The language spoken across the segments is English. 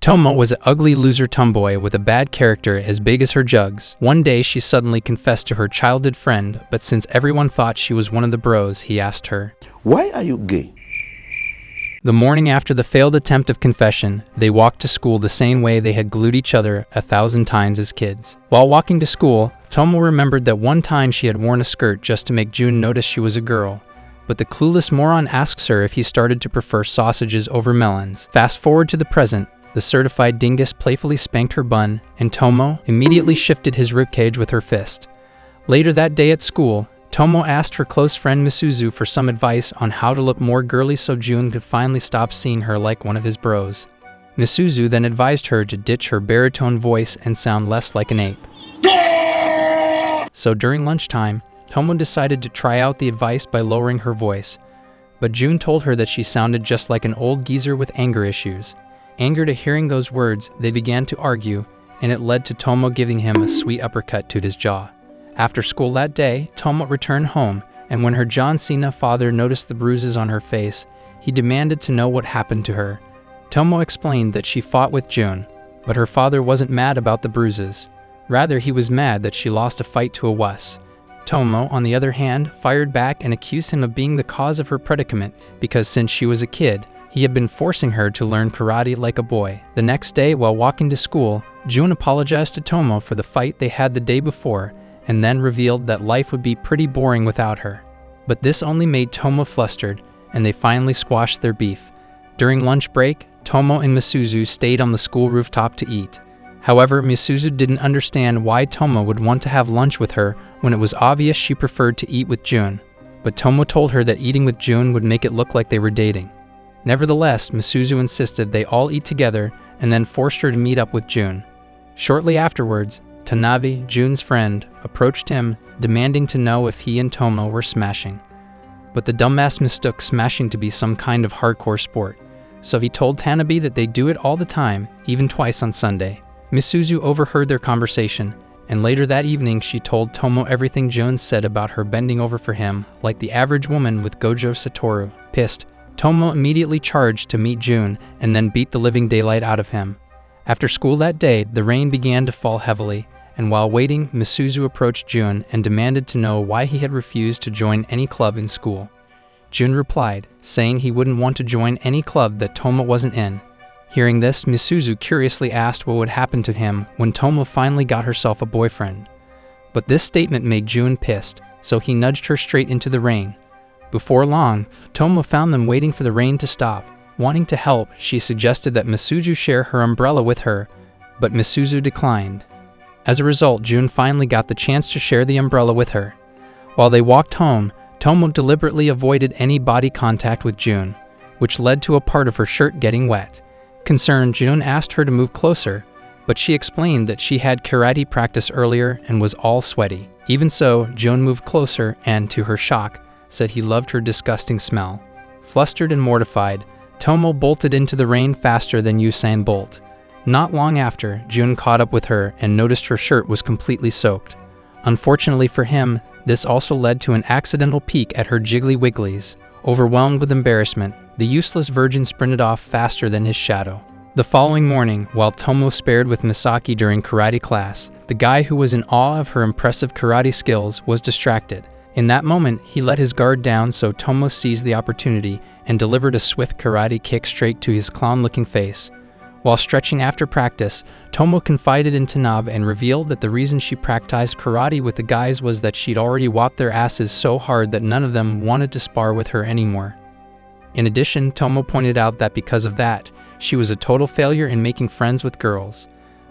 Tomo was an ugly loser tomboy with a bad character as big as her jugs. One day she suddenly confessed to her childhood friend, but since everyone thought she was one of the bros, he asked her, "Why are you gay?" The morning after the failed attempt of confession, they walked to school the same way they had glued each other 1,000 times as kids. While walking to school, Tomo remembered that one time she had worn a skirt just to make June notice she was a girl. But the clueless moron asks her if he started to prefer sausages over melons. Fast forward to the present, the certified dingus playfully spanked her bun, and Tomo immediately shifted his ribcage with her fist. Later that day at school, Tomo asked her close friend Misuzu for some advice on how to look more girly so June could finally stop seeing her like one of his bros. Misuzu then advised her to ditch her baritone voice and sound less like an ape. So during lunchtime, Tomo decided to try out the advice by lowering her voice. But June told her that she sounded just like an old geezer with anger issues. Angered at hearing those words, they began to argue, and it led to Tomo giving him a sweet uppercut to his jaw. After school that day, Tomo returned home, and when her John Cena father noticed the bruises on her face, he demanded to know what happened to her. Tomo explained that she fought with June, but her father wasn't mad about the bruises. Rather, he was mad that she lost a fight to a wuss. Tomo, on the other hand, fired back and accused him of being the cause of her predicament because since she was a kid, he had been forcing her to learn karate like a boy. The next day, while walking to school, June apologized to Tomo for the fight they had the day before, and then revealed that life would be pretty boring without her. But this only made Tomo flustered, and they finally squashed their beef. During lunch break, Tomo and Misuzu stayed on the school rooftop to eat. However, Misuzu didn't understand why Tomo would want to have lunch with her when it was obvious she preferred to eat with June. But Tomo told her that eating with June would make it look like they were dating. Nevertheless, Misuzu insisted they all eat together and then forced her to meet up with June. Shortly afterwards, Tanabe, June's friend, approached him, demanding to know if he and Tomo were smashing. But the dumbass mistook smashing to be some kind of hardcore sport, so he told Tanabe that they do it all the time, even twice on Sunday. Misuzu overheard their conversation, and later that evening she told Tomo everything June said about her bending over for him, like the average woman with Gojo Satoru. Pissed, Tomo immediately charged to meet June and then beat the living daylight out of him. After school that day, the rain began to fall heavily, and while waiting, Misuzu approached June and demanded to know why he had refused to join any club in school. June replied, saying he wouldn't want to join any club that Tomo wasn't in. Hearing this, Misuzu curiously asked what would happen to him when Tomo finally got herself a boyfriend. But this statement made June pissed, so he nudged her straight into the rain. Before long, Tomo found them waiting for the rain to stop. Wanting to help, she suggested that Misuzu share her umbrella with her, but Misuzu declined. As a result, June finally got the chance to share the umbrella with her. While they walked home, Tomo deliberately avoided any body contact with June, which led to a part of her shirt getting wet. Concerned, June asked her to move closer, but she explained that she had karate practice earlier and was all sweaty. Even so, June moved closer and, to her shock, said he loved her disgusting smell. Flustered and mortified, Tomo bolted into the rain faster than Usain Bolt. Not long after, June caught up with her and noticed her shirt was completely soaked. Unfortunately for him, this also led to an accidental peek at her jiggly wigglies. Overwhelmed with embarrassment, the useless virgin sprinted off faster than his shadow. The following morning, while Tomo spared with Misaki during karate class, the guy who was in awe of her impressive karate skills was distracted. In that moment, he let his guard down, so Tomo seized the opportunity and delivered a swift karate kick straight to his clown-looking face. While stretching after practice, Tomo confided in Tanabe and revealed that the reason she practiced karate with the guys was that she'd already whopped their asses so hard that none of them wanted to spar with her anymore. In addition, Tomo pointed out that because of that, she was a total failure in making friends with girls.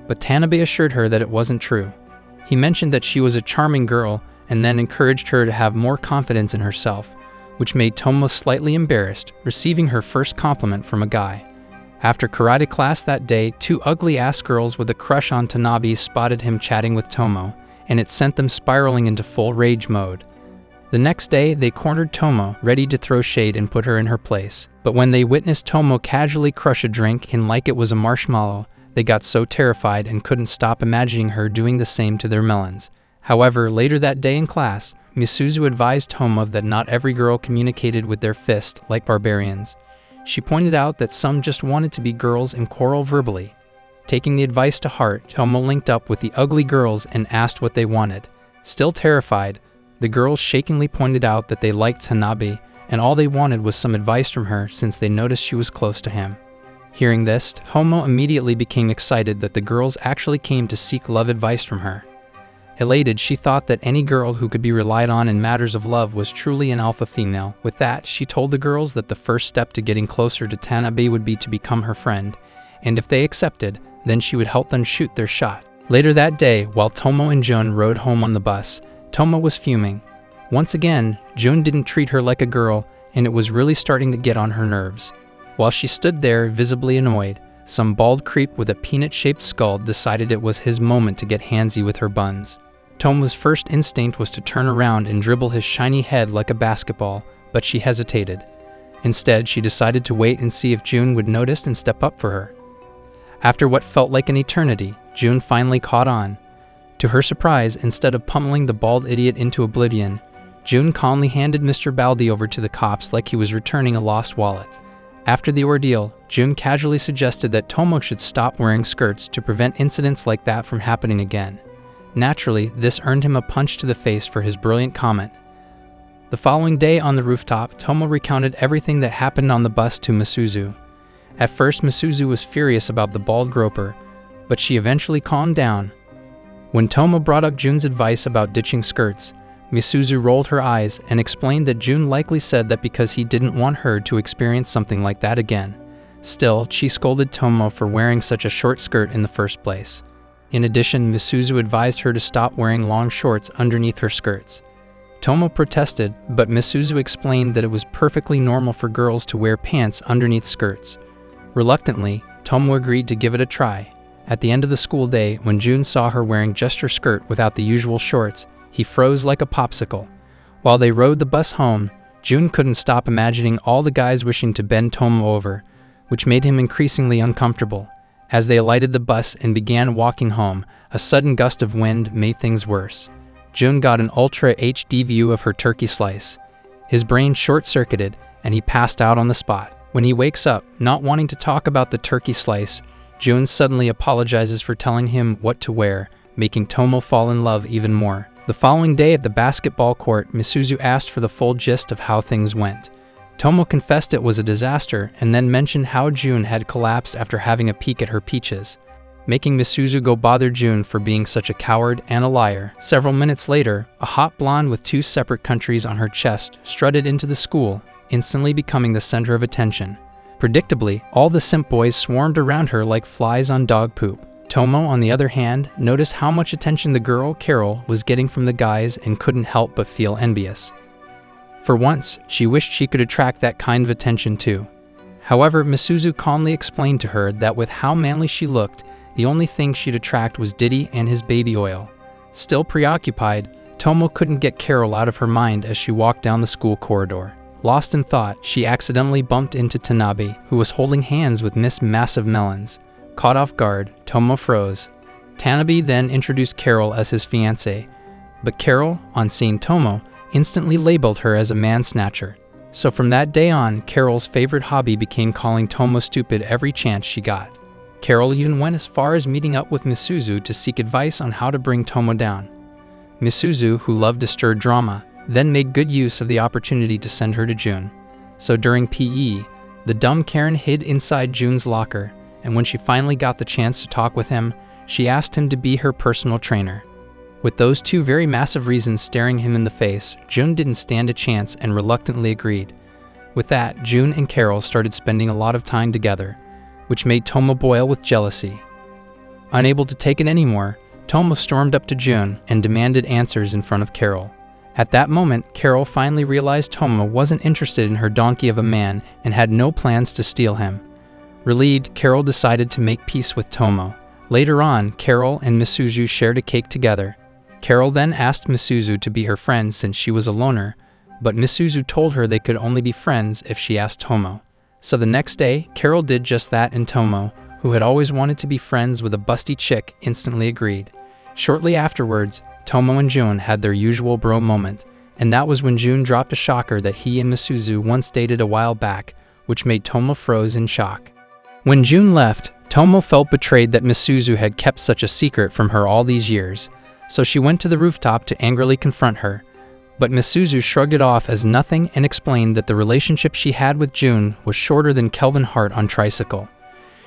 But Tanabe assured her that it wasn't true. He mentioned that she was a charming girl and then encouraged her to have more confidence in herself, which made Tomo slightly embarrassed, receiving her first compliment from a guy. After karate class that day, two ugly-ass girls with a crush on Tanabe spotted him chatting with Tomo, and it sent them spiraling into full rage mode. The next day, they cornered Tomo, ready to throw shade and put her in her place. But when they witnessed Tomo casually crush a drink and like it was a marshmallow, they got so terrified and couldn't stop imagining her doing the same to their melons. However, later that day in class, Misuzu advised Tomo that not every girl communicated with their fist like barbarians. She pointed out that some just wanted to be girls and quarrel verbally. Taking the advice to heart, Tomo linked up with the ugly girls and asked what they wanted. Still terrified, the girls shakingly pointed out that they liked Tanabe, and all they wanted was some advice from her since they noticed she was close to him. Hearing this, Tomo immediately became excited that the girls actually came to seek love advice from her. Elated, she thought that any girl who could be relied on in matters of love was truly an alpha female. With that, she told the girls that the first step to getting closer to Tanabe would be to become her friend, and if they accepted, then she would help them shoot their shot. Later that day, while Tomo and Jun rode home on the bus, Tomo was fuming. Once again, Jun didn't treat her like a girl, and it was really starting to get on her nerves. While she stood there, visibly annoyed, some bald creep with a peanut-shaped skull decided it was his moment to get handsy with her buns. Tomo's first instinct was to turn around and dribble his shiny head like a basketball, but she hesitated. Instead, she decided to wait and see if Jun would notice and step up for her. After what felt like an eternity, Jun finally caught on. To her surprise, instead of pummeling the bald idiot into oblivion, Jun calmly handed Mr. Baldi over to the cops like he was returning a lost wallet. After the ordeal, Jun casually suggested that Tomo should stop wearing skirts to prevent incidents like that from happening again. Naturally, this earned him a punch to the face for his brilliant comment. The following day on the rooftop, Tomo recounted everything that happened on the bus to Misuzu. At first, Misuzu was furious about the bald groper, but she eventually calmed down. When Tomo brought up Jun's advice about ditching skirts, Misuzu rolled her eyes and explained that Jun likely said that because he didn't want her to experience something like that again. Still, she scolded Tomo for wearing such a short skirt in the first place. In addition, Misuzu advised her to stop wearing long shorts underneath her skirts. Tomo protested, but Misuzu explained that it was perfectly normal for girls to wear pants underneath skirts. Reluctantly, Tomo agreed to give it a try. At the end of the school day, when Jun saw her wearing just her skirt without the usual shorts, he froze like a popsicle. While they rode the bus home, Jun couldn't stop imagining all the guys wishing to bend Tomo over, which made him increasingly uncomfortable. As they alighted the bus and began walking home, a sudden gust of wind made things worse. Jun got an Ultra HD view of her turkey slice. His brain short-circuited, and he passed out on the spot. When he wakes up, not wanting to talk about the turkey slice, Jun suddenly apologizes for telling him what to wear, making Tomo fall in love even more. The following day at the basketball court, Misuzu asked for the full gist of how things went. Tomo confessed it was a disaster and then mentioned how Jun had collapsed after having a peek at her peaches, making Misuzu go bother Jun for being such a coward and a liar. Several minutes later, a hot blonde with 2 separate countries on her chest strutted into the school, instantly becoming the center of attention. Predictably, all the simp boys swarmed around her like flies on dog poop. Tomo, on the other hand, noticed how much attention the girl, Carol, was getting from the guys and couldn't help but feel envious. For once, she wished she could attract that kind of attention too. However, Misuzu calmly explained to her that with how manly she looked, the only thing she'd attract was Diddy and his baby oil. Still preoccupied, Tomo couldn't get Carol out of her mind as she walked down the school corridor. Lost in thought, she accidentally bumped into Tanabe, who was holding hands with Miss Massive Melons. Caught off guard, Tomo froze. Tanabe then introduced Carol as his fiancée, but Carol, on seeing Tomo, instantly labeled her as a man-snatcher. So from that day on, Carol's favorite hobby became calling Tomo stupid every chance she got. Carol even went as far as meeting up with Misuzu to seek advice on how to bring Tomo down. Misuzu, who loved to stir drama, then made good use of the opportunity to send her to Jun. So during PE, the dumb Karen hid inside Jun's locker, and when she finally got the chance to talk with him, she asked him to be her personal trainer. With those 2 very massive reasons staring him in the face, Jun didn't stand a chance and reluctantly agreed. With that, Jun and Carol started spending a lot of time together, which made Tomo boil with jealousy. Unable to take it anymore, Tomo stormed up to Jun and demanded answers in front of Carol. At that moment, Carol finally realized Tomo wasn't interested in her donkey of a man and had no plans to steal him. Relieved, Carol decided to make peace with Tomo. Later on, Carol and Misuzu shared a cake together. Carol then asked Misuzu to be her friend since she was a loner, but Misuzu told her they could only be friends if she asked Tomo. So the next day, Carol did just that, and Tomo, who had always wanted to be friends with a busty chick, instantly agreed. Shortly afterwards, Tomo and Jun had their usual bro moment, and that was when Jun dropped a shocker that he and Misuzu once dated a while back, which made Tomo froze in shock. When June left, Tomo felt betrayed that Misuzu had kept such a secret from her all these years, so she went to the rooftop to angrily confront her. But Misuzu shrugged it off as nothing and explained that the relationship she had with June was shorter than Kelvin Hart on Tricycle.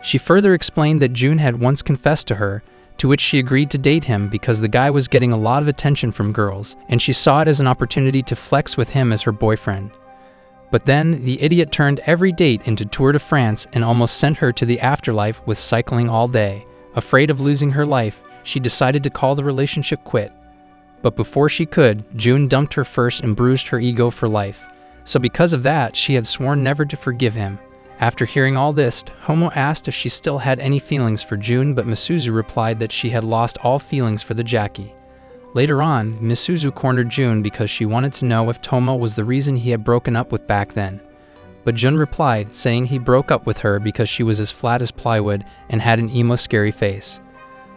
She further explained that June had once confessed to her, to which she agreed to date him because the guy was getting a lot of attention from girls, and she saw it as an opportunity to flex with him as her boyfriend. But then, the idiot turned every date into Tour de France and almost sent her to the afterlife with cycling all day. Afraid of losing her life, she decided to call the relationship quit. But before she could, June dumped her first and bruised her ego for life. So because of that, she had sworn never to forgive him. After hearing all this, Tomo asked if she still had any feelings for June, but Misuzu replied that she had lost all feelings for the Jackie. Later on, Misuzu cornered June because she wanted to know if Tomo was the reason he had broken up with back then. But June replied, saying he broke up with her because she was as flat as plywood and had an emo scary face.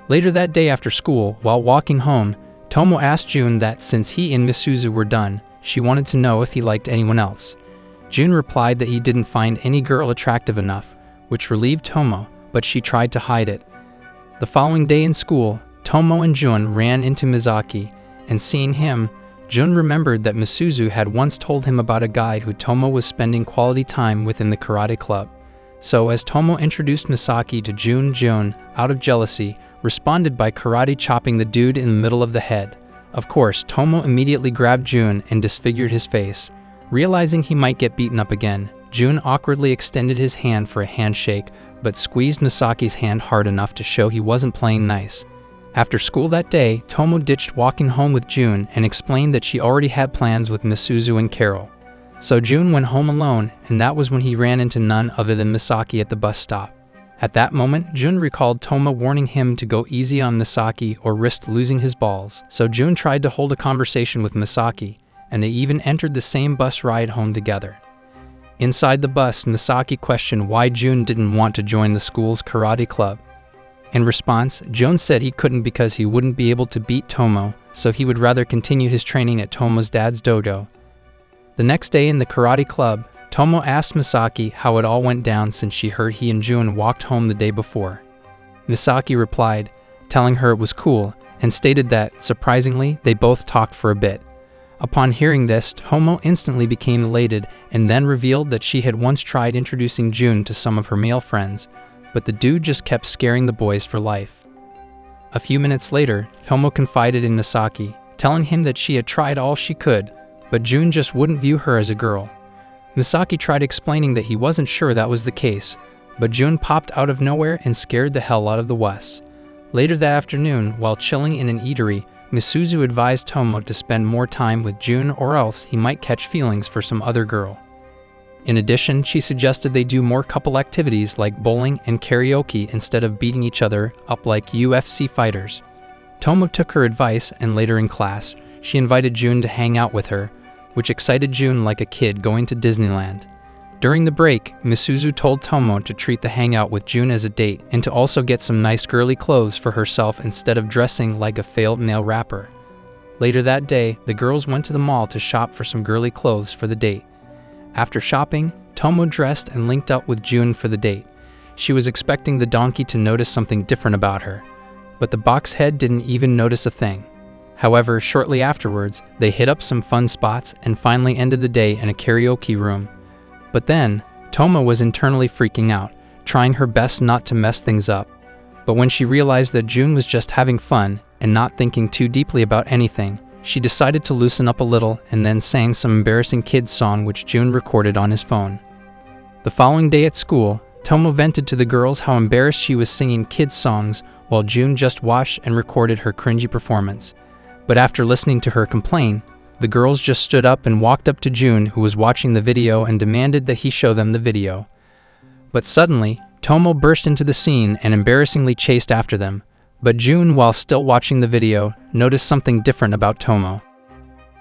Later that day after school, while walking home, Tomo asked June that since he and Misuzu were done, she wanted to know if he liked anyone else. June replied that he didn't find any girl attractive enough, which relieved Tomo, but she tried to hide it. The following day in school, Tomo and June ran into Misaki, and seeing him, June remembered that Misuzu had once told him about a guy who Tomo was spending quality time with in the karate club. So as Tomo introduced Misaki to June, out of jealousy, responded by karate chopping the dude in the middle of the head. Of course, Tomo immediately grabbed June and disfigured his face. Realizing he might get beaten up again, June awkwardly extended his hand for a handshake, but squeezed Misaki's hand hard enough to show he wasn't playing nice. After school that day, Tomo ditched walking home with June and explained that she already had plans with Misuzu and Carol. So June went home alone, and that was when he ran into none other than Misaki at the bus stop. At that moment, June recalled Tomo warning him to go easy on Misaki or risk losing his balls, so June tried to hold a conversation with Misaki, and they even entered the same bus ride home together. Inside the bus, Misaki questioned why June didn't want to join the school's karate club. In response, June said he couldn't because he wouldn't be able to beat Tomo, so he would rather continue his training at Tomo's dad's dojo. The next day in the karate club, Tomo asked Misaki how it all went down since she heard he and June walked home the day before. Misaki replied, telling her it was cool, and stated that, surprisingly, they both talked for a bit. Upon hearing this, Tomo instantly became elated and then revealed that she had once tried introducing June to some of her male friends, but the dude just kept scaring the boys for life. A few minutes later, Tomo confided in Misaki, telling him that she had tried all she could, but June just wouldn't view her as a girl. Misaki tried explaining that he wasn't sure that was the case, but June popped out of nowhere and scared the hell out of the Wes. Later that afternoon, while chilling in an eatery, Misuzu advised Tomo to spend more time with June or else he might catch feelings for some other girl. In addition, she suggested they do more couple activities like bowling and karaoke instead of beating each other up like UFC fighters. Tomo took her advice, and later in class, she invited June to hang out with her, which excited June like a kid going to Disneyland. During the break, Misuzu told Tomo to treat the hangout with June as a date and to also get some nice girly clothes for herself instead of dressing like a failed male rapper. Later that day, the girls went to the mall to shop for some girly clothes for the date. After shopping, Tomo dressed and linked up with June for the date. She was expecting the donkey to notice something different about her, but the box head didn't even notice a thing. However, shortly afterwards, they hit up some fun spots and finally ended the day in a karaoke room. But then, Tomo was internally freaking out, trying her best not to mess things up. But when she realized that June was just having fun and not thinking too deeply about anything, she decided to loosen up a little and then sang some embarrassing kids song which June recorded on his phone. The following day at school, Tomo vented to the girls how embarrassed she was singing kids songs while June just watched and recorded her cringy performance. But after listening to her complain, the girls just stood up and walked up to June, who was watching the video, and demanded that he show them the video. But suddenly, Tomo burst into the scene and embarrassingly chased after them. But June, while still watching the video, noticed something different about Tomo.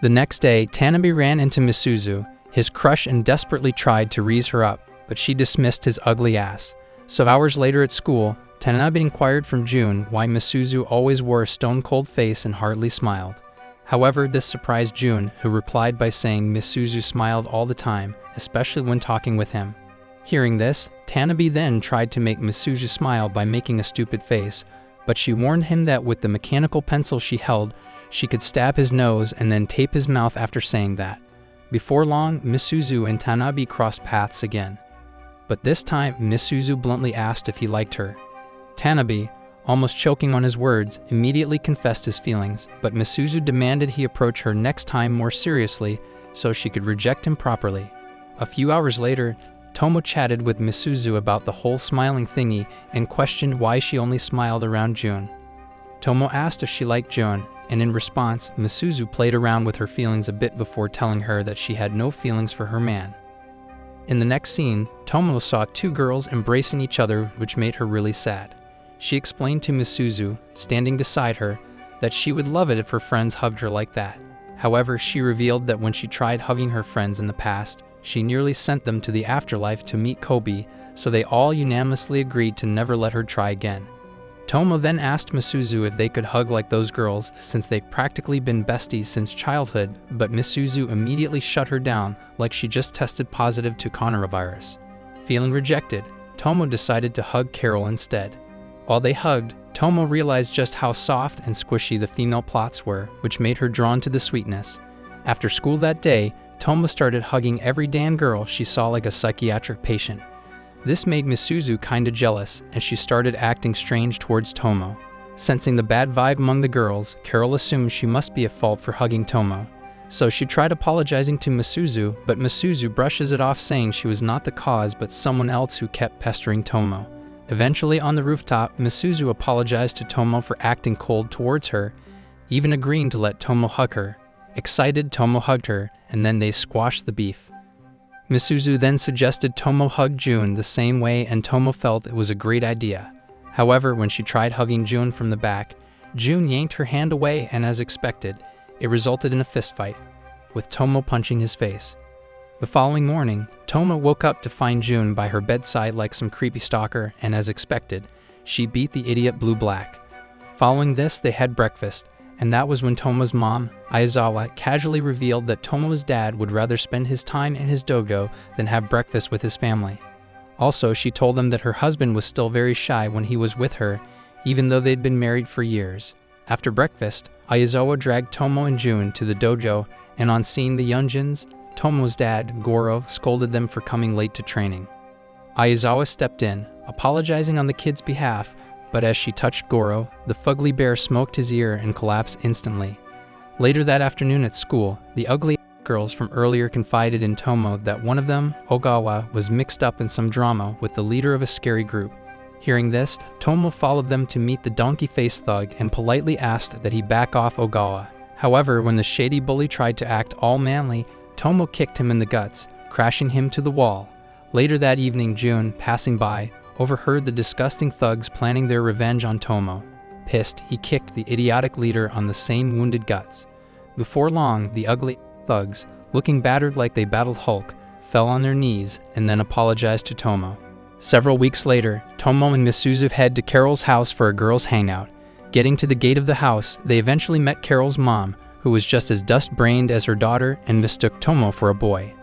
The next day, Tanabe ran into Misuzu, his crush, and desperately tried to raise her up, but she dismissed his ugly ass. So hours later at school, Tanabe inquired from June why Misuzu always wore a stone-cold face and hardly smiled. However, this surprised June, who replied by saying Misuzu smiled all the time, especially when talking with him. Hearing this, Tanabe then tried to make Misuzu smile by making a stupid face, but she warned him that with the mechanical pencil she held, she could stab his nose and then tape his mouth after saying that. Before long, Misuzu and Tanabe crossed paths again. But this time, Misuzu bluntly asked if he liked her. Tanabe, almost choking on his words, immediately confessed his feelings, but Misuzu demanded he approach her next time more seriously so she could reject him properly. A few hours later, Tomo chatted with Misuzu about the whole smiling thingy and questioned why she only smiled around June. Tomo asked if she liked June, and in response, Misuzu played around with her feelings a bit before telling her that she had no feelings for her man. In the next scene, Tomo saw two girls embracing each other, which made her really sad. She explained to Misuzu, standing beside her, that she would love it if her friends hugged her like that. However, she revealed that when she tried hugging her friends in the past, she nearly sent them to the afterlife to meet Kobe, so they all unanimously agreed to never let her try again. Tomo then asked Misuzu if they could hug like those girls since they've practically been besties since childhood, but Misuzu immediately shut her down like she just tested positive to coronavirus. Feeling rejected, Tomo decided to hug Carol instead. While they hugged, Tomo realized just how soft and squishy the female plots were, which made her drawn to the sweetness. After school that day, Tomo started hugging every damn girl she saw like a psychiatric patient. This made Misuzu kinda jealous, and she started acting strange towards Tomo. Sensing the bad vibe among the girls, Carol assumed she must be at fault for hugging Tomo. So she tried apologizing to Misuzu, but Misuzu brushes it off saying she was not the cause but someone else who kept pestering Tomo. Eventually on the rooftop, Misuzu apologized to Tomo for acting cold towards her, even agreeing to let Tomo hug her. Excited, Tomo hugged her, and then they squashed the beef. Misuzu then suggested Tomo hug June the same way, and Tomo felt it was a great idea. However, when she tried hugging June from the back, June yanked her hand away, and as expected, it resulted in a fistfight, with Tomo punching his face. The following morning, Tomo woke up to find June by her bedside like some creepy stalker, and as expected, she beat the idiot blue-black. Following this, they had breakfast, and that was when Tomo's mom, Aizawa, casually revealed that Tomo's dad would rather spend his time in his dojo than have breakfast with his family. Also, she told them that her husband was still very shy when he was with her, even though they'd been married for years. After breakfast, Aizawa dragged Tomo and June to the dojo, and on seeing the Yunjins, Tomo's dad, Goro, scolded them for coming late to training. Aizawa stepped in, apologizing on the kids' behalf, but as she touched Goro, the fugly bear smoked his ear and collapsed instantly. Later that afternoon at school, the ugly girls from earlier confided in Tomo that one of them, Ogawa, was mixed up in some drama with the leader of a scary group. Hearing this, Tomo followed them to meet the donkey-faced thug and politely asked that he back off Ogawa. However, when the shady bully tried to act all manly, Tomo kicked him in the guts, crashing him to the wall. Later that evening, June, passing by, overheard the disgusting thugs planning their revenge on Tomo. Pissed, he kicked the idiotic leader on the same wounded guts. Before long, the ugly thugs, looking battered like they battled Hulk, fell on their knees and then apologized to Tomo. Several weeks later, Tomo and Misuzu head to Carol's house for a girls' hangout. Getting to the gate of the house, they eventually met Carol's mom, who was just as dust-brained as her daughter and mistook Tomo for a boy.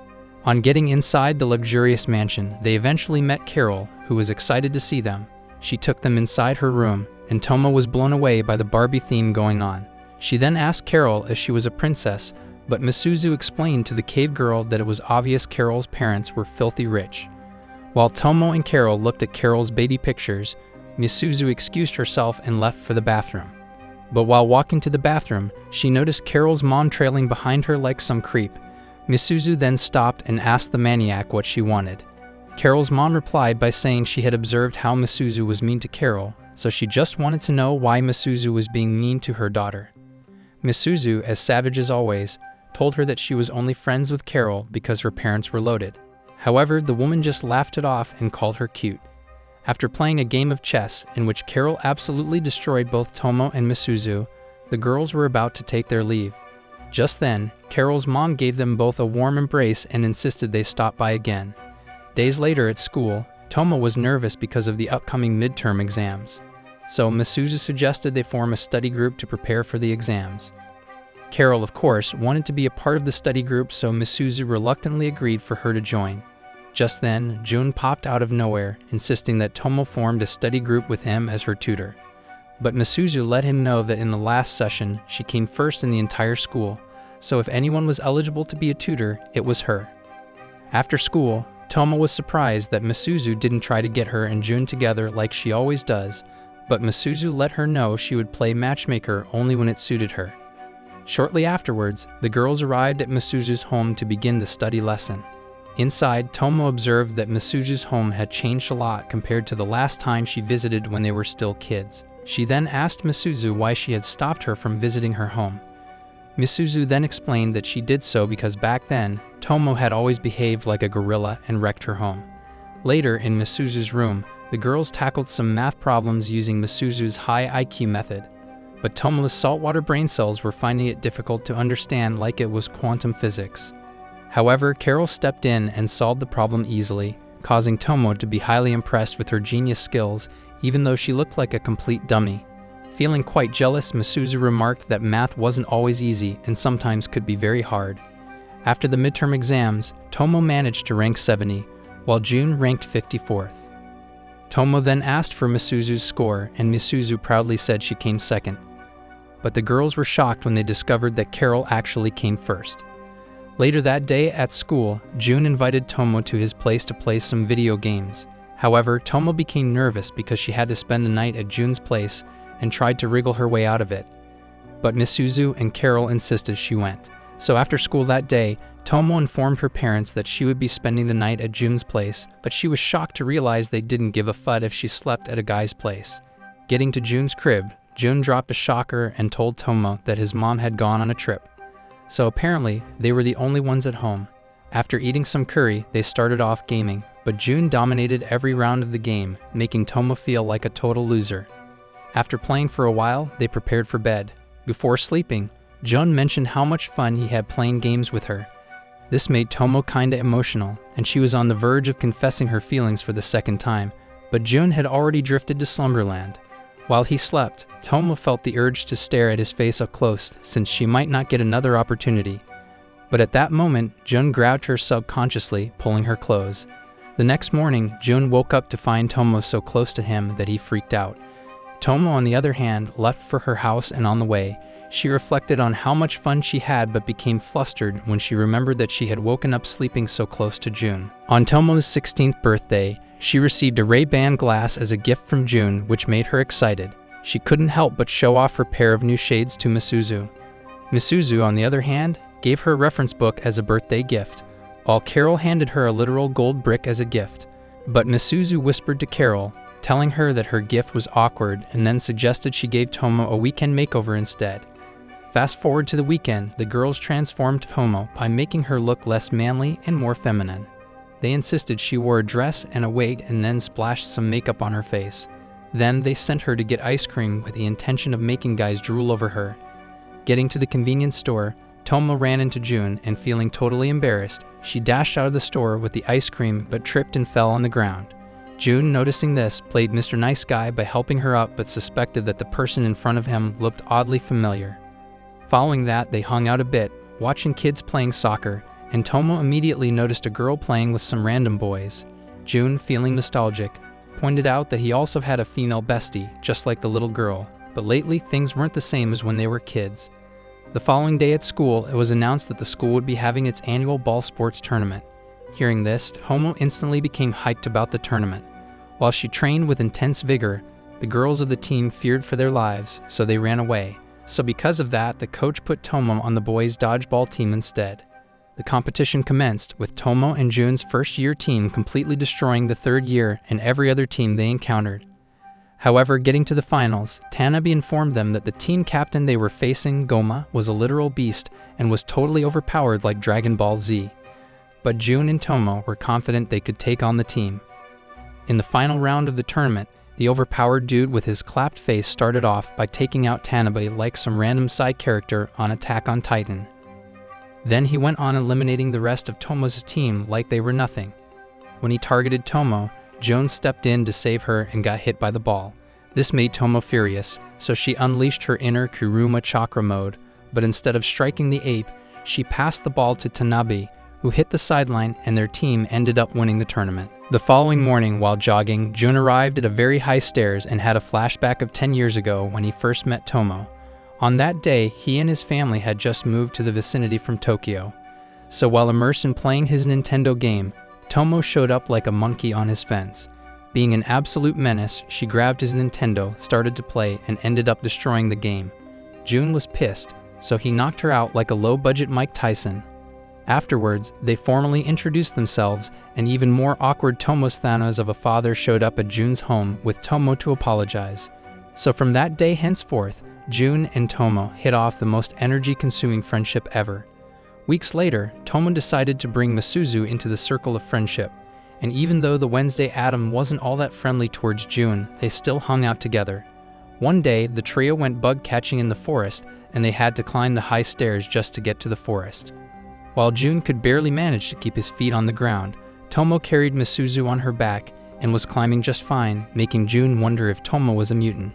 On getting inside the luxurious mansion, they eventually met Carol, who was excited to see them. She took them inside her room, and Tomo was blown away by the Barbie theme going on. She then asked Carol if she was a princess, but Misuzu explained to the cave girl that it was obvious Carol's parents were filthy rich. While Tomo and Carol looked at Carol's baby pictures, Misuzu excused herself and left for the bathroom. But while walking to the bathroom, she noticed Carol's mom trailing behind her like some creep. Misuzu then stopped and asked the maniac what she wanted. Carol's mom replied by saying she had observed how Misuzu was mean to Carol, so she just wanted to know why Misuzu was being mean to her daughter. Misuzu, as savage as always, told her that she was only friends with Carol because her parents were loaded. However, the woman just laughed it off and called her cute. After playing a game of chess in which Carol absolutely destroyed both Tomo and Misuzu, the girls were about to take their leave. Just then, Carol's mom gave them both a warm embrace and insisted they stop by again. Days later at school, Tomo was nervous because of the upcoming midterm exams. So Misuzu suggested they form a study group to prepare for the exams. Carol, of course, wanted to be a part of the study group, so Misuzu reluctantly agreed for her to join. Just then, June popped out of nowhere, insisting that Tomo formed a study group with him as her tutor. But Misuzu let him know that in the last session, she came first in the entire school, so if anyone was eligible to be a tutor, it was her. After school, Tomo was surprised that Misuzu didn't try to get her and June together like she always does, but Misuzu let her know she would play matchmaker only when it suited her. Shortly afterwards, the girls arrived at Misuzu's home to begin the study lesson. Inside, Tomo observed that Misuzu's home had changed a lot compared to the last time she visited when they were still kids. She then asked Misuzu why she had stopped her from visiting her home. Misuzu then explained that she did so because back then, Tomo had always behaved like a gorilla and wrecked her home. Later, in Misuzu's room, the girls tackled some math problems using Misuzu's high IQ method, but Tomo's saltwater brain cells were finding it difficult to understand like it was quantum physics. However, Carol stepped in and solved the problem easily, causing Tomo to be highly impressed with her genius skills, even though she looked like a complete dummy. Feeling quite jealous, Misuzu remarked that math wasn't always easy and sometimes could be very hard. After the midterm exams, Tomo managed to rank 70, while June ranked 54th. Tomo then asked for Misuzu's score, and Misuzu proudly said she came second. But the girls were shocked when they discovered that Carol actually came first. Later that day at school, June invited Tomo to his place to play some video games. However, Tomo became nervous because she had to spend the night at June's place and tried to wriggle her way out of it. But Misuzu and Carol insisted she went. So after school that day, Tomo informed her parents that she would be spending the night at June's place, but she was shocked to realize they didn't give a fud if she slept at a guy's place. Getting to June's crib, June dropped a shocker and told Tomo that his mom had gone on a trip. So apparently, they were the only ones at home. After eating some curry, they started off gaming, but June dominated every round of the game, making Tomo feel like a total loser. After playing for a while, they prepared for bed. Before sleeping, June mentioned how much fun he had playing games with her. This made Tomo kinda emotional, and she was on the verge of confessing her feelings for the second time, but June had already drifted to slumberland. While he slept, Tomo felt the urge to stare at his face up close, since she might not get another opportunity. But at that moment, June grabbed her subconsciously, pulling her clothes. The next morning, June woke up to find Tomo so close to him that he freaked out. Tomo, on the other hand, left for her house, and on the way, she reflected on how much fun she had but became flustered when she remembered that she had woken up sleeping so close to June. On Tomo's 16th birthday, she received a Ray-Ban glass as a gift from June, which made her excited. She couldn't help but show off her pair of new shades to Misuzu. Misuzu, on the other hand, gave her a reference book as a birthday gift, while Carol handed her a literal gold brick as a gift. But Misuzu whispered to Carol, telling her that her gift was awkward, and then suggested she gave Tomo a weekend makeover instead. Fast forward to the weekend, the girls transformed Tomo by making her look less manly and more feminine. They insisted she wore a dress and a wig and then splashed some makeup on her face. Then they sent her to get ice cream with the intention of making guys drool over her. Getting to the convenience store, Tomo ran into June, and feeling totally embarrassed, she dashed out of the store with the ice cream but tripped and fell on the ground. June, noticing this, played Mr. Nice Guy by helping her up but suspected that the person in front of him looked oddly familiar. Following that, they hung out a bit, watching kids playing soccer, and Tomo immediately noticed a girl playing with some random boys. June, feeling nostalgic, pointed out that he also had a female bestie, just like the little girl, but lately things weren't the same as when they were kids. The following day at school, it was announced that the school would be having its annual ball sports tournament. Hearing this, Tomo instantly became hyped about the tournament. While she trained with intense vigor, the girls of the team feared for their lives, so they ran away. So because of that, the coach put Tomo on the boys' dodgeball team instead. The competition commenced, with Tomo and June's first-year team completely destroying the third year and every other team they encountered. However, getting to the finals, Tanabe informed them that the team captain they were facing, Goma, was a literal beast and was totally overpowered like Dragon Ball Z. But June and Tomo were confident they could take on the team. In the final round of the tournament, the overpowered dude with his clapped face started off by taking out Tanabe like some random side character on Attack on Titan. Then he went on eliminating the rest of Tomo's team like they were nothing. When he targeted Tomo, June stepped in to save her and got hit by the ball. This made Tomo furious, so she unleashed her inner Kuruma chakra mode, but instead of striking the ape, she passed the ball to Tanabe, who hit the sideline, and their team ended up winning the tournament. The following morning, while jogging, Jun arrived at a very high stairs and had a flashback of 10 years ago when he first met Tomo. On that day, he and his family had just moved to the vicinity from Tokyo. So while immersed in playing his Nintendo game, Tomo showed up like a monkey on his fence. Being an absolute menace, she grabbed his Nintendo, started to play, and ended up destroying the game. Jun was pissed, so he knocked her out like a low-budget Mike Tyson. Afterwards, they formally introduced themselves, and even more awkward Tomo's Thanos of a father showed up at Jun's home with Tomo to apologize. So from that day henceforth, Jun and Tomo hit off the most energy-consuming friendship ever. Weeks later, Tomo decided to bring Misuzu into the circle of friendship, and even though the Wednesday Atom wasn't all that friendly towards Jun, they still hung out together. One day, the trio went bug catching in the forest, and they had to climb the high stairs just to get to the forest. While Jun could barely manage to keep his feet on the ground, Tomo carried Misuzu on her back and was climbing just fine, making Jun wonder if Tomo was a mutant.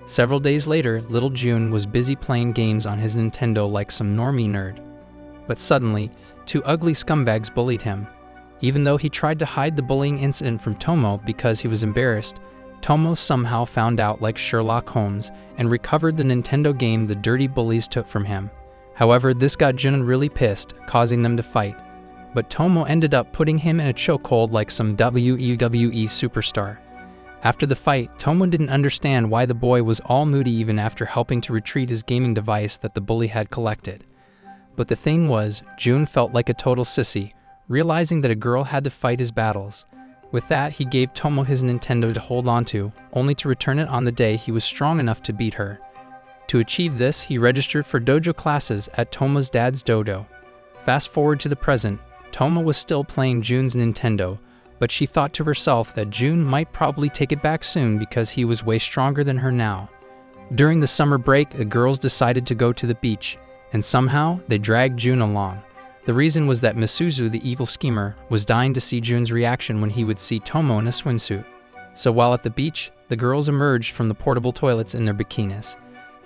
Several days later, little Jun was busy playing games on his Nintendo like some normie nerd. But suddenly, two ugly scumbags bullied him. Even though he tried to hide the bullying incident from Tomo because he was embarrassed, Tomo somehow found out like Sherlock Holmes and recovered the Nintendo game the dirty bullies took from him. However, this got Jun really pissed, causing them to fight. But Tomo ended up putting him in a chokehold like some WWE superstar. After the fight, Tomo didn't understand why the boy was all moody even after helping to retrieve his gaming device that the bully had collected. But the thing was, Jun felt like a total sissy, realizing that a girl had to fight his battles. With that, he gave Tomo his Nintendo to hold onto, only to return it on the day he was strong enough to beat her. To achieve this, he registered for dojo classes at Tomo's dad's dojo. Fast forward to the present, Tomo was still playing Jun's Nintendo, but she thought to herself that Jun might probably take it back soon because he was way stronger than her now. During the summer break, the girls decided to go to the beach, and somehow they dragged Jun along. The reason was that Misuzu, the evil schemer, was dying to see Jun's reaction when he would see Tomo in a swimsuit. So while at the beach, the girls emerged from the portable toilets in their bikinis.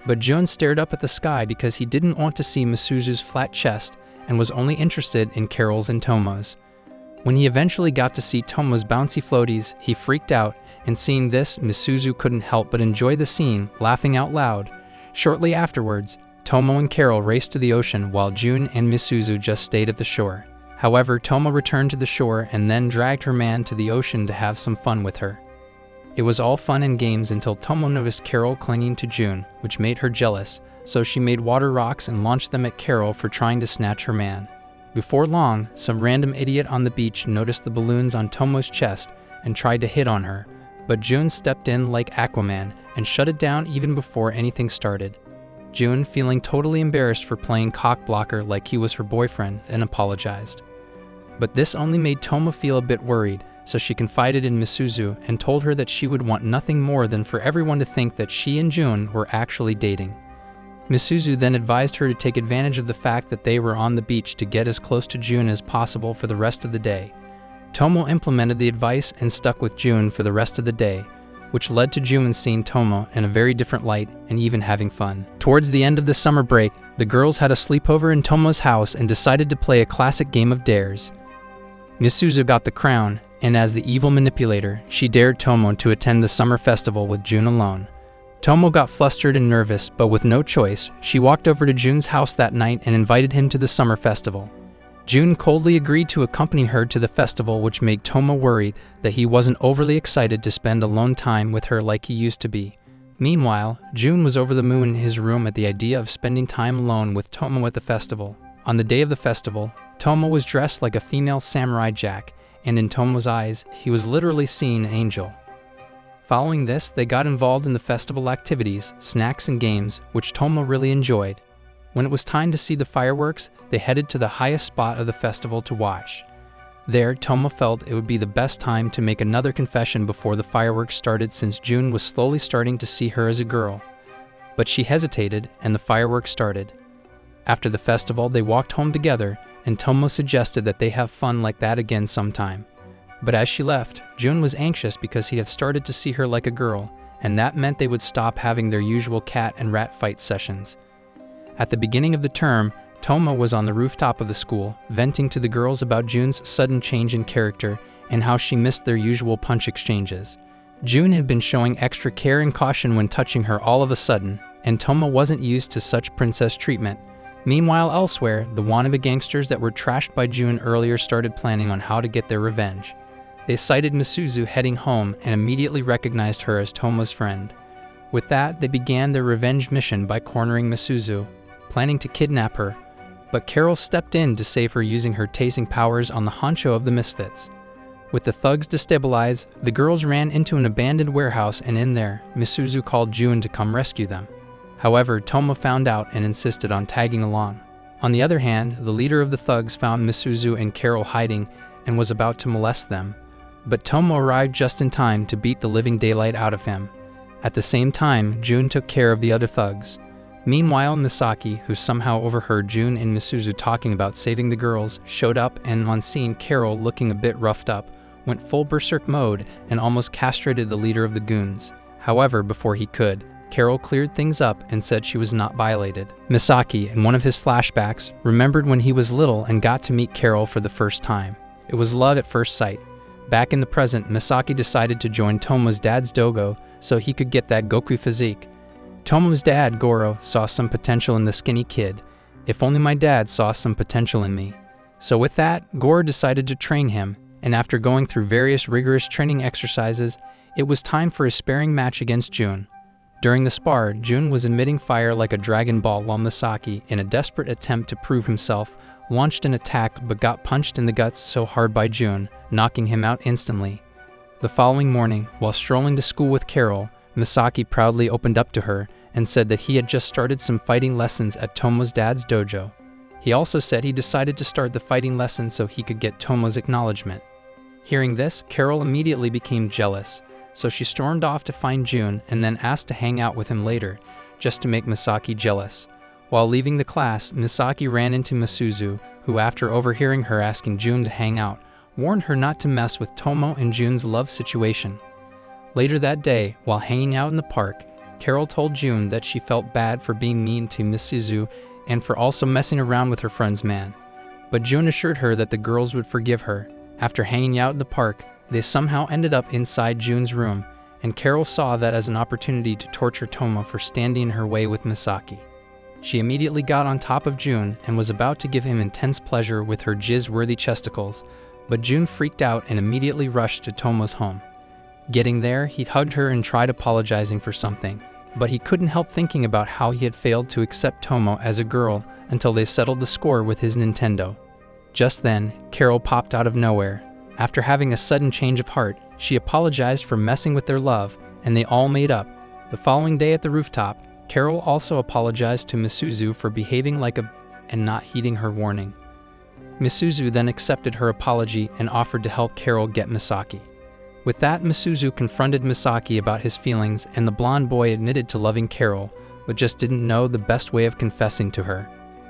But Jun stared up at the sky because he didn't want to see Misuzu's flat chest and was only interested in Carol's and Tomo's. When he eventually got to see Tomo's bouncy floaties, he freaked out, and seeing this, Misuzu couldn't help but enjoy the scene, laughing out loud. Shortly afterwards, Tomo and Carol raced to the ocean while Jun and Misuzu just stayed at the shore. However, Tomo returned to the shore and then dragged her man to the ocean to have some fun with her. It was all fun and games until Tomo noticed Carol clinging to Jun, which made her jealous, so she made water rocks and launched them at Carol for trying to snatch her man. Before long, some random idiot on the beach noticed the balloons on Tomo's chest and tried to hit on her, but Jun stepped in like Aquaman and shut it down even before anything started. Jun, feeling totally embarrassed for playing cock-blocker like he was her boyfriend, then apologized. But this only made Tomo feel a bit worried, so she confided in Misuzu and told her that she would want nothing more than for everyone to think that she and Jun were actually dating. Misuzu then advised her to take advantage of the fact that they were on the beach to get as close to Jun as possible for the rest of the day. Tomo implemented the advice and stuck with Jun for the rest of the day, which led to Jun seeing Tomo in a very different light and even having fun. Towards the end of the summer break, the girls had a sleepover in Tomo's house and decided to play a classic game of dares. Misuzu got the crown, and as the evil manipulator, she dared Tomo to attend the summer festival with Jun alone. Tomo got flustered and nervous, but with no choice, she walked over to Jun's house that night and invited him to the summer festival. Jun coldly agreed to accompany her to the festival, which made Tomo worried that he wasn't overly excited to spend alone time with her like he used to be. Meanwhile, Jun was over the moon in his room at the idea of spending time alone with Tomo at the festival. On the day of the festival, Tomo was dressed like a female samurai jack, and in Tomo's eyes, he was literally seeing an angel. Following this, they got involved in the festival activities, snacks and games, which Tomo really enjoyed. When it was time to see the fireworks, they headed to the highest spot of the festival to watch. There, Tomo felt it would be the best time to make another confession before the fireworks started, since Jun was slowly starting to see her as a girl. But she hesitated, and the fireworks started. After the festival, they walked home together, and Tomo suggested that they have fun like that again sometime. But as she left, Jun was anxious because he had started to see her like a girl, and that meant they would stop having their usual cat and rat fight sessions. At the beginning of the term, Tomo was on the rooftop of the school, venting to the girls about June's sudden change in character and how she missed their usual punch exchanges. June had been showing extra care and caution when touching her all of a sudden, and Tomo wasn't used to such princess treatment. Meanwhile, elsewhere, the wannabe gangsters that were trashed by June earlier started planning on how to get their revenge. They sighted Misuzu heading home and immediately recognized her as Tomo's friend. With that, they began their revenge mission by cornering Misuzu, planning to kidnap her, but Carol stepped in to save her using her tasing powers on the honcho of the misfits. With the thugs destabilized, the girls ran into an abandoned warehouse, and in there, Misuzu called June to come rescue them. However, Tomo found out and insisted on tagging along. On the other hand, the leader of the thugs found Misuzu and Carol hiding and was about to molest them, but Tomo arrived just in time to beat the living daylight out of him. At the same time, June took care of the other thugs. Meanwhile, Misaki, who somehow overheard June and Misuzu talking about saving the girls, showed up and on seeing Carol looking a bit roughed up, went full berserk mode and almost castrated the leader of the goons. However, before he could, Carol cleared things up and said she was not violated. Misaki, in one of his flashbacks, remembered when he was little and got to meet Carol for the first time. It was love at first sight. Back in the present, Misaki decided to join Tomo's dad's dojo so he could get that Goku physique. Tomo's dad, Goro, saw some potential in the skinny kid. If only my dad saw some potential in me. So with that, Goro decided to train him, and after going through various rigorous training exercises, it was time for a sparring match against June. During the spar, June was emitting fire like a Dragon Ball while Misaki, in a desperate attempt to prove himself, launched an attack but got punched in the guts so hard by June, knocking him out instantly. The following morning, while strolling to school with Carol, Misaki proudly opened up to her and said that he had just started some fighting lessons at Tomo's dad's dojo. He also said he decided to start the fighting lessons so he could get Tomo's acknowledgement. Hearing this, Carol immediately became jealous, so she stormed off to find June and then asked to hang out with him later, just to make Misaki jealous. While leaving the class, Misaki ran into Misuzu, who after overhearing her asking June to hang out, warned her not to mess with Tomo and June's love situation. Later that day, while hanging out in the park, Carol told June that she felt bad for being mean to Misuzu and for also messing around with her friend's man. But June assured her that the girls would forgive her. After hanging out in the park, they somehow ended up inside June's room, and Carol saw that as an opportunity to torture Tomo for standing in her way with Misaki. She immediately got on top of June and was about to give him intense pleasure with her jizz-worthy chesticles, but June freaked out and immediately rushed to Tomo's home. Getting there, he hugged her and tried apologizing for something, but he couldn't help thinking about how he had failed to accept Tomo as a girl until they settled the score with his Nintendo. Just then, Carol popped out of nowhere. After having a sudden change of heart, she apologized for messing with their love, and they all made up. The following day at the rooftop, Carol also apologized to Misuzu for behaving like a and not heeding her warning. Misuzu then accepted her apology and offered to help Carol get Misaki. With that, Misuzu confronted Misaki about his feelings, and the blonde boy admitted to loving Carol, but just didn't know the best way of confessing to her.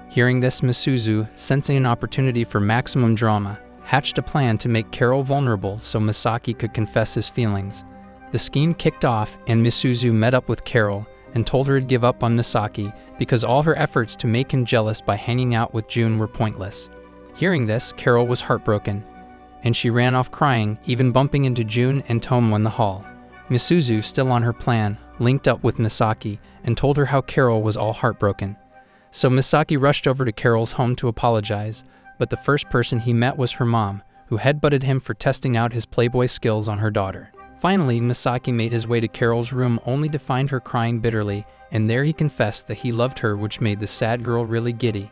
Hearing this, Misuzu, sensing an opportunity for maximum drama, hatched a plan to make Carol vulnerable so Misaki could confess his feelings. The scheme kicked off, and Misuzu met up with Carol and told her to give up on Misaki because all her efforts to make him jealous by hanging out with June were pointless. Hearing this, Carol was heartbroken, and she ran off crying, even bumping into June and Tomo in the hall. Misuzu, still on her plan, linked up with Misaki and told her how Carol was all heartbroken. So Misaki rushed over to Carol's home to apologize, but the first person he met was her mom, who headbutted him for testing out his playboy skills on her daughter. Finally, Misaki made his way to Carol's room only to find her crying bitterly, and there he confessed that he loved her, which made the sad girl really giddy.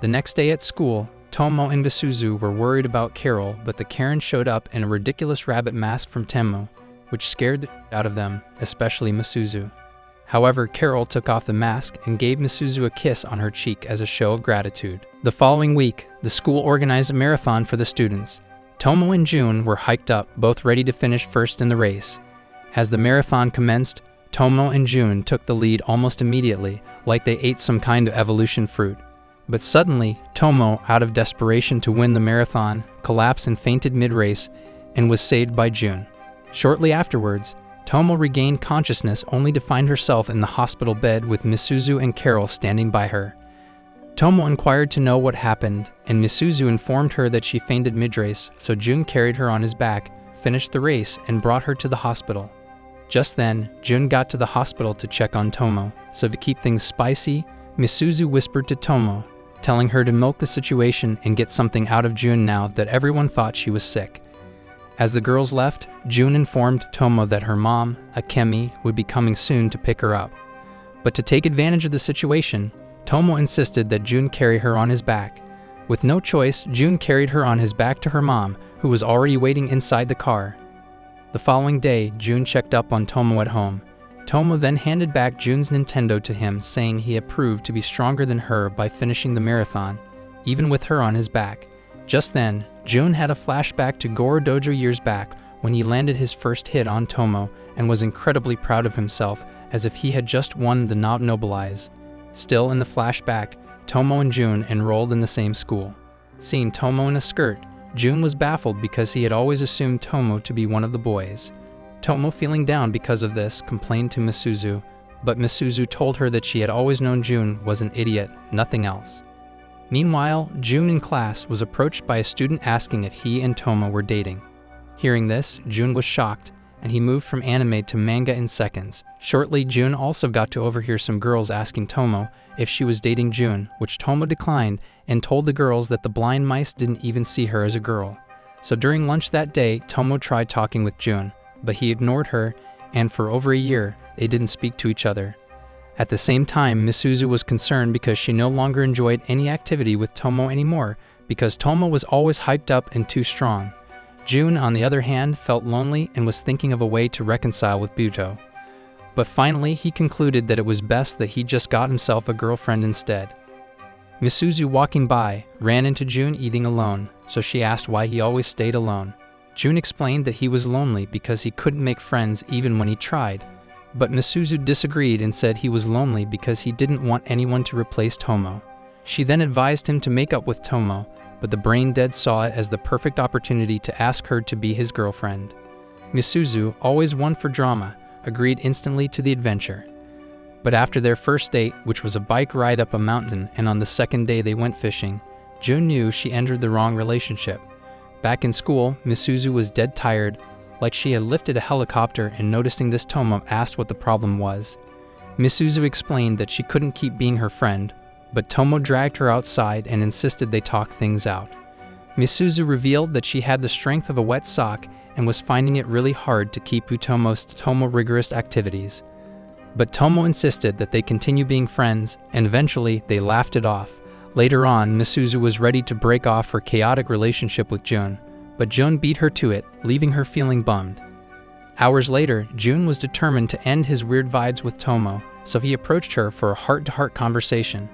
The next day at school, Tomo and Misuzu were worried about Carol, but the Karen showed up in a ridiculous rabbit mask from Tomo, which scared the shit out of them, especially Misuzu. However, Carol took off the mask and gave Misuzu a kiss on her cheek as a show of gratitude. The following week, the school organized a marathon for the students. Tomo and June were hiked up, both ready to finish first in the race. As the marathon commenced, Tomo and June took the lead almost immediately, like they ate some kind of evolution fruit. But suddenly, Tomo, out of desperation to win the marathon, collapsed and fainted mid-race and was saved by June. Shortly afterwards, Tomo regained consciousness only to find herself in the hospital bed with Misuzu and Carol standing by her. Tomo inquired to know what happened, and Misuzu informed her that she fainted mid-race, so Jun carried her on his back, finished the race, and brought her to the hospital. Just then, Jun got to the hospital to check on Tomo, so to keep things spicy, Misuzu whispered to Tomo, telling her to milk the situation and get something out of Jun now that everyone thought she was sick. As the girls left, Jun informed Tomo that her mom, Akemi, would be coming soon to pick her up. But to take advantage of the situation, Tomo insisted that Jun carry her on his back. With no choice, Jun carried her on his back to her mom, who was already waiting inside the car. The following day, Jun checked up on Tomo at home. Tomo then handed back Jun's Nintendo to him, saying he had proved to be stronger than her by finishing the marathon, even with her on his back. Just then, Jun had a flashback to Goro Dojo years back when he landed his first hit on Tomo and was incredibly proud of himself, as if he had just won the Nob Nobilize. Still in the flashback, Tomo and Jun enrolled in the same school. Seeing Tomo in a skirt, Jun was baffled because he had always assumed Tomo to be one of the boys. Tomo, feeling down because of this, complained to Misuzu, but Misuzu told her that she had always known Jun was an idiot, nothing else. Meanwhile, Jun in class was approached by a student asking if he and Tomo were dating. Hearing this, Jun was shocked, and he moved from anime to manga in seconds. Shortly, Jun also got to overhear some girls asking Tomo if she was dating Jun, which Tomo declined and told the girls that the blind mice didn't even see her as a girl. So during lunch that day, Tomo tried talking with Jun, but he ignored her, and for over a year, they didn't speak to each other. At the same time, Misuzu was concerned because she no longer enjoyed any activity with Tomo anymore because Tomo was always hyped up and too strong. Jun, on the other hand, felt lonely and was thinking of a way to reconcile with Buto. But finally, he concluded that it was best that he just got himself a girlfriend instead. Misuzu, walking by, ran into Jun eating alone, so she asked why he always stayed alone. Jun explained that he was lonely because he couldn't make friends even when he tried. But Misuzu disagreed and said he was lonely because he didn't want anyone to replace Tomo. She then advised him to make up with Tomo, but the brain dead saw it as the perfect opportunity to ask her to be his girlfriend. Misuzu, always one for drama, agreed instantly to the adventure. But after their first date, which was a bike ride up a mountain, and on the second day they went fishing, Jun knew she entered the wrong relationship. Back in school, Misuzu was dead tired, like she had lifted a helicopter, and noticing this, Tomo asked what the problem was. Misuzu explained that she couldn't keep being her friend, but Tomo dragged her outside and insisted they talk things out. Misuzu revealed that she had the strength of a wet sock and was finding it really hard to keep Utomo's Tomo rigorous activities. But Tomo insisted that they continue being friends, and eventually they laughed it off. Later on, Misuzu was ready to break off her chaotic relationship with Jun, but Jun beat her to it, leaving her feeling bummed. Hours later, Jun was determined to end his weird vibes with Tomo, so he approached her for a heart-to-heart conversation.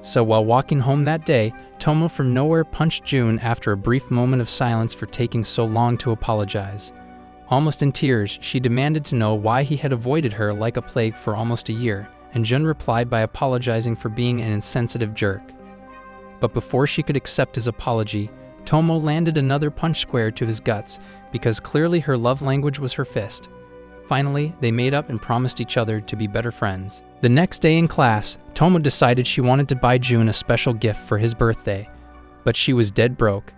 So while walking home that day, Tomo from nowhere punched Jun after a brief moment of silence for taking so long to apologize. Almost in tears, she demanded to know why he had avoided her like a plague for almost a year, and Jun replied by apologizing for being an insensitive jerk. But before she could accept his apology, Tomo landed another punch square to his guts, because clearly her love language was her fist. Finally, they made up and promised each other to be better friends. The next day in class, Tomo decided she wanted to buy Jun a special gift for his birthday, but she was dead broke.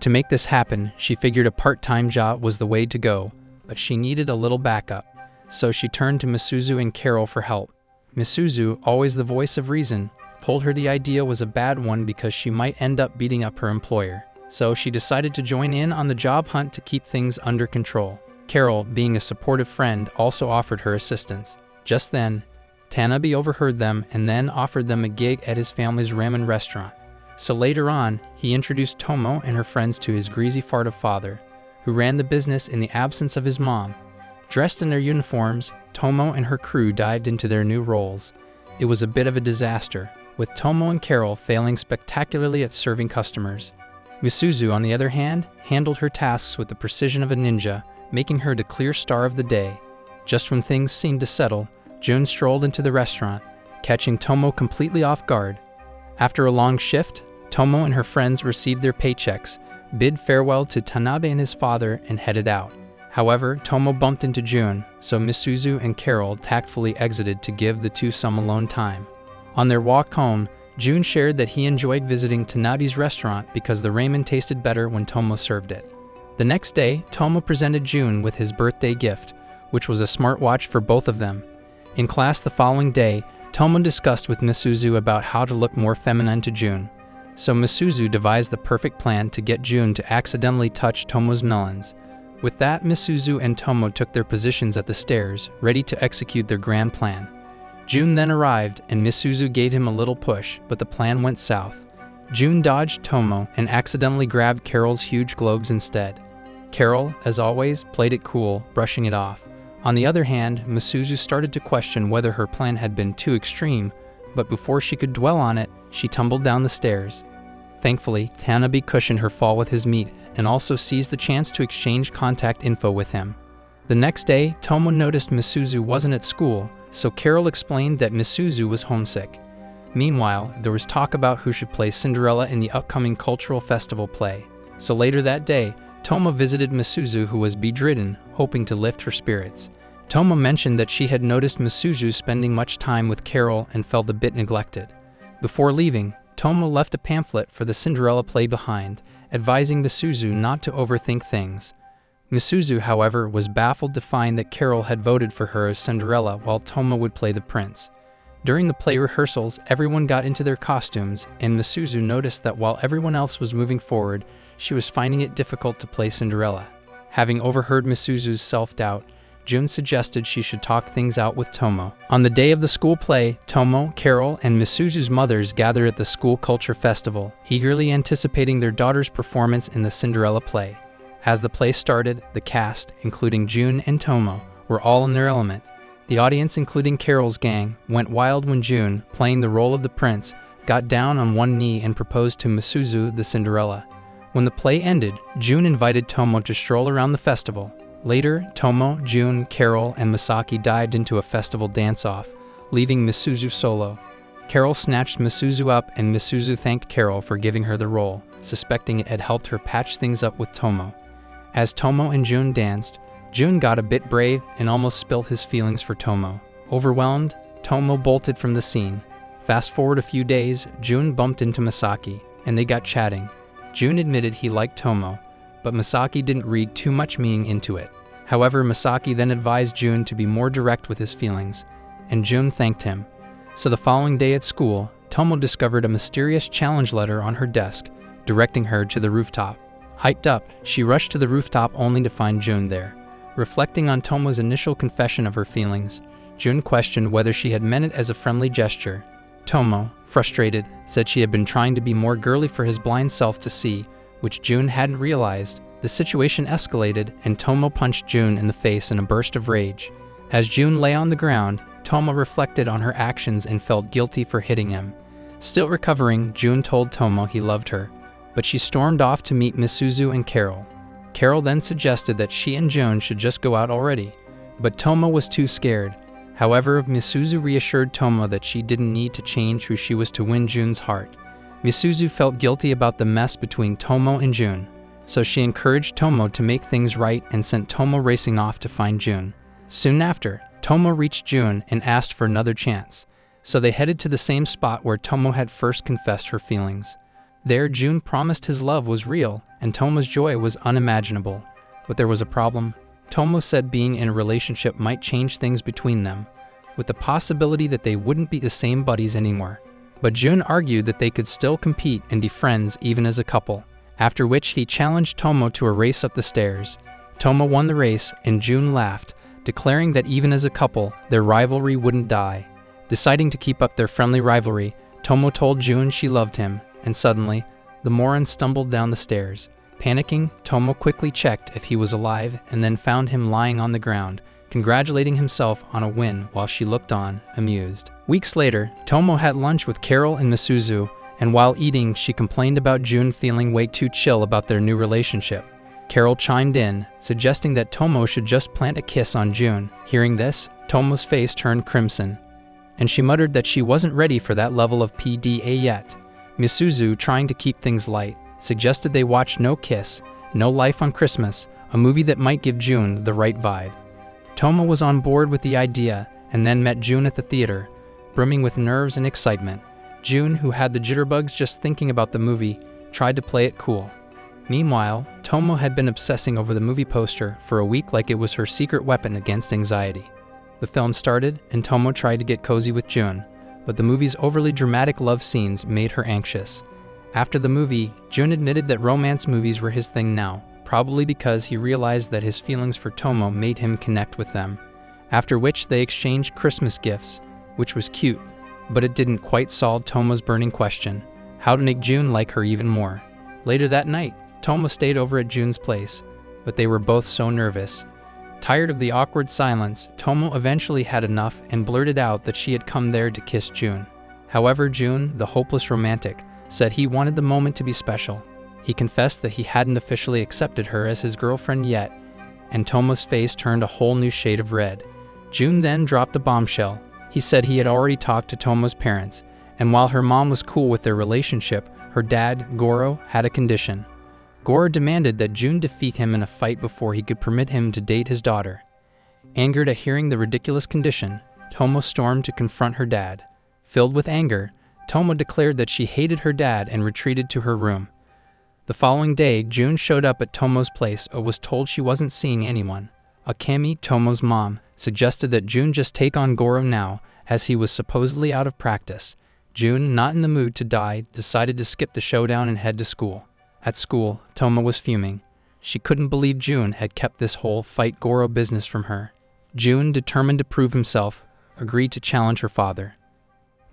To make this happen, she figured a part-time job was the way to go, but she needed a little backup, so she turned to Misuzu and Carol for help. Misuzu, always the voice of reason, told her the idea was a bad one because she might end up beating up her employer, so she decided to join in on the job hunt to keep things under control. Carol, being a supportive friend, also offered her assistance. Just then, Tanabe overheard them and then offered them a gig at his family's ramen restaurant. So later on, he introduced Tomo and her friends to his greasy fart of father, who ran the business in the absence of his mom. Dressed in their uniforms, Tomo and her crew dived into their new roles. It was a bit of a disaster, with Tomo and Carol failing spectacularly at serving customers. Misuzu, on the other hand, handled her tasks with the precision of a ninja, making her the clear star of the day. Just when things seemed to settle, Jun strolled into the restaurant, catching Tomo completely off guard. After a long shift, Tomo and her friends received their paychecks, bid farewell to Tanabe and his father, and headed out. However, Tomo bumped into Jun, so Misuzu and Carol tactfully exited to give the two some alone time. On their walk home, June shared that he enjoyed visiting Tanabe's restaurant because the ramen tasted better when Tomo served it. The next day, Tomo presented June with his birthday gift, which was a smartwatch for both of them. In class the following day, Tomo discussed with Misuzu about how to look more feminine to June. So Misuzu devised the perfect plan to get June to accidentally touch Tomo's melons. With that, Misuzu and Tomo took their positions at the stairs, ready to execute their grand plan. June then arrived, and Misuzu gave him a little push, but the plan went south. June dodged Tomo and accidentally grabbed Carol's huge globes instead. Carol, as always, played it cool, brushing it off. On the other hand, Misuzu started to question whether her plan had been too extreme, but before she could dwell on it, she tumbled down the stairs. Thankfully, Tanabe cushioned her fall with his meat and also seized the chance to exchange contact info with him. The next day, Tomo noticed Misuzu wasn't at school, so Carol explained that Misuzu was homesick. Meanwhile, there was talk about who should play Cinderella in the upcoming cultural festival play. So later that day, Tomo visited Misuzu, who was bedridden, hoping to lift her spirits. Tomo mentioned that she had noticed Misuzu spending much time with Carol and felt a bit neglected. Before leaving, Tomo left a pamphlet for the Cinderella play behind, advising Misuzu not to overthink things. Misuzu, however, was baffled to find that Carol had voted for her as Cinderella while Tomo would play the prince. During the play rehearsals, everyone got into their costumes, and Misuzu noticed that while everyone else was moving forward, she was finding it difficult to play Cinderella. Having overheard Misuzu's self-doubt, June suggested she should talk things out with Tomo. On the day of the school play, Tomo, Carol, and Misuzu's mothers gathered at the school culture festival, eagerly anticipating their daughter's performance in the Cinderella play. As the play started, the cast, including June and Tomo, were all in their element. The audience, including Carol's gang, went wild when June, playing the role of the prince, got down on one knee and proposed to Misuzu the Cinderella. When the play ended, June invited Tomo to stroll around the festival. Later, Tomo, June, Carol, and Masaki dived into a festival dance-off, leaving Misuzu solo. Carol snatched Misuzu up, and Misuzu thanked Carol for giving her the role, suspecting it had helped her patch things up with Tomo. As Tomo and June danced, June got a bit brave and almost spilled his feelings for Tomo. Overwhelmed, Tomo bolted from the scene. Fast forward a few days, June bumped into Masaki, and they got chatting. June admitted he liked Tomo, but Masaki didn't read too much meaning into it. However, Masaki then advised June to be more direct with his feelings, and June thanked him. So the following day at school, Tomo discovered a mysterious challenge letter on her desk, directing her to the rooftop. Hyped up, she rushed to the rooftop only to find June there. Reflecting on Tomo's initial confession of her feelings, June questioned whether she had meant it as a friendly gesture. Tomo, frustrated, said she had been trying to be more girly for his blind self to see, which June hadn't realized. The situation escalated, and Tomo punched June in the face in a burst of rage. As June lay on the ground, Tomo reflected on her actions and felt guilty for hitting him. Still recovering, June told Tomo he loved her, but she stormed off to meet Misuzu and Carol. Carol then suggested that she and June should just go out already, but Tomo was too scared. However, Misuzu reassured Tomo that she didn't need to change who she was to win June's heart. Misuzu felt guilty about the mess between Tomo and June, so she encouraged Tomo to make things right and sent Tomo racing off to find June. Soon after, Tomo reached June and asked for another chance, so they headed to the same spot where Tomo had first confessed her feelings. There, June promised his love was real, and Tomo's joy was unimaginable. But there was a problem. Tomo said being in a relationship might change things between them, with the possibility that they wouldn't be the same buddies anymore. But June argued that they could still compete and be friends even as a couple, after which he challenged Tomo to a race up the stairs. Tomo won the race, and June laughed, declaring that even as a couple, their rivalry wouldn't die. Deciding to keep up their friendly rivalry, Tomo told June she loved him, and suddenly, the Morin stumbled down the stairs. Panicking, Tomo quickly checked if he was alive and then found him lying on the ground, congratulating himself on a win while she looked on, amused. Weeks later, Tomo had lunch with Carol and Misuzu, and while eating, she complained about June feeling way too chill about their new relationship. Carol chimed in, suggesting that Tomo should just plant a kiss on June. Hearing this, Tomo's face turned crimson, and she muttered that she wasn't ready for that level of PDA yet. Misuzu, trying to keep things light, suggested they watch No Kiss, No Life on Christmas, a movie that might give June the right vibe. Tomo was on board with the idea and then met June at the theater, brimming with nerves and excitement. June, who had the jitterbugs just thinking about the movie, tried to play it cool. Meanwhile, Tomo had been obsessing over the movie poster for a week like it was her secret weapon against anxiety. The film started, and Tomo tried to get cozy with June, but the movie's overly dramatic love scenes made her anxious. After the movie, June admitted that romance movies were his thing now, probably because he realized that his feelings for Tomo made him connect with them. After which they exchanged Christmas gifts, which was cute, but it didn't quite solve Tomo's burning question: how to make June like her even more. Later that night, Tomo stayed over at June's place, but they were both so nervous. Tired of the awkward silence, Tomo eventually had enough and blurted out that she had come there to kiss June. However, June, the hopeless romantic, said he wanted the moment to be special. He confessed that he hadn't officially accepted her as his girlfriend yet, and Tomo's face turned a whole new shade of red. June then dropped a bombshell. He said he had already talked to Tomo's parents, and while her mom was cool with their relationship, her dad, Goro, had a condition. Goro demanded that June defeat him in a fight before he could permit him to date his daughter. Angered at hearing the ridiculous condition, Tomo stormed to confront her dad. Filled with anger, Tomo declared that she hated her dad and retreated to her room. The following day, June showed up at Tomo's place but was told she wasn't seeing anyone. Akemi, Tomo's mom, suggested that June just take on Goro now, as he was supposedly out of practice. June, not in the mood to die, decided to skip the showdown and head to school. At school, Tomo was fuming. She couldn't believe June had kept this whole fight Goro business from her. June, determined to prove himself, agreed to challenge her father.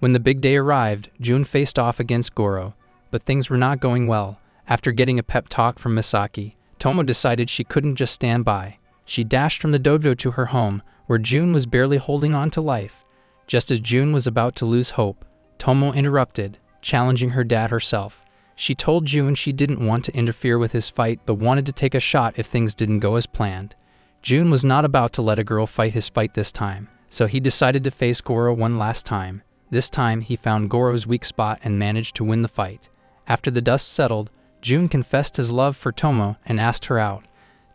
When the big day arrived, June faced off against Goro, but things were not going well. After getting a pep talk from Misaki, Tomo decided she couldn't just stand by. She dashed from the dojo to her home, where June was barely holding on to life. Just as June was about to lose hope, Tomo interrupted, challenging her dad herself. She told June she didn't want to interfere with his fight but wanted to take a shot if things didn't go as planned. June was not about to let a girl fight his fight this time, so he decided to face Goro one last time. This time, he found Goro's weak spot and managed to win the fight. After the dust settled, June confessed his love for Tomo and asked her out.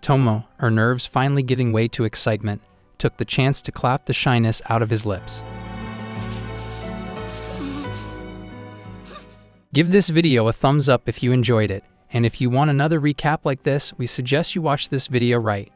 Tomo, her nerves finally giving way to excitement, took the chance to clap the shyness out of his lips. Give this video a thumbs up if you enjoyed it, and if you want another recap like this, we suggest you watch this video right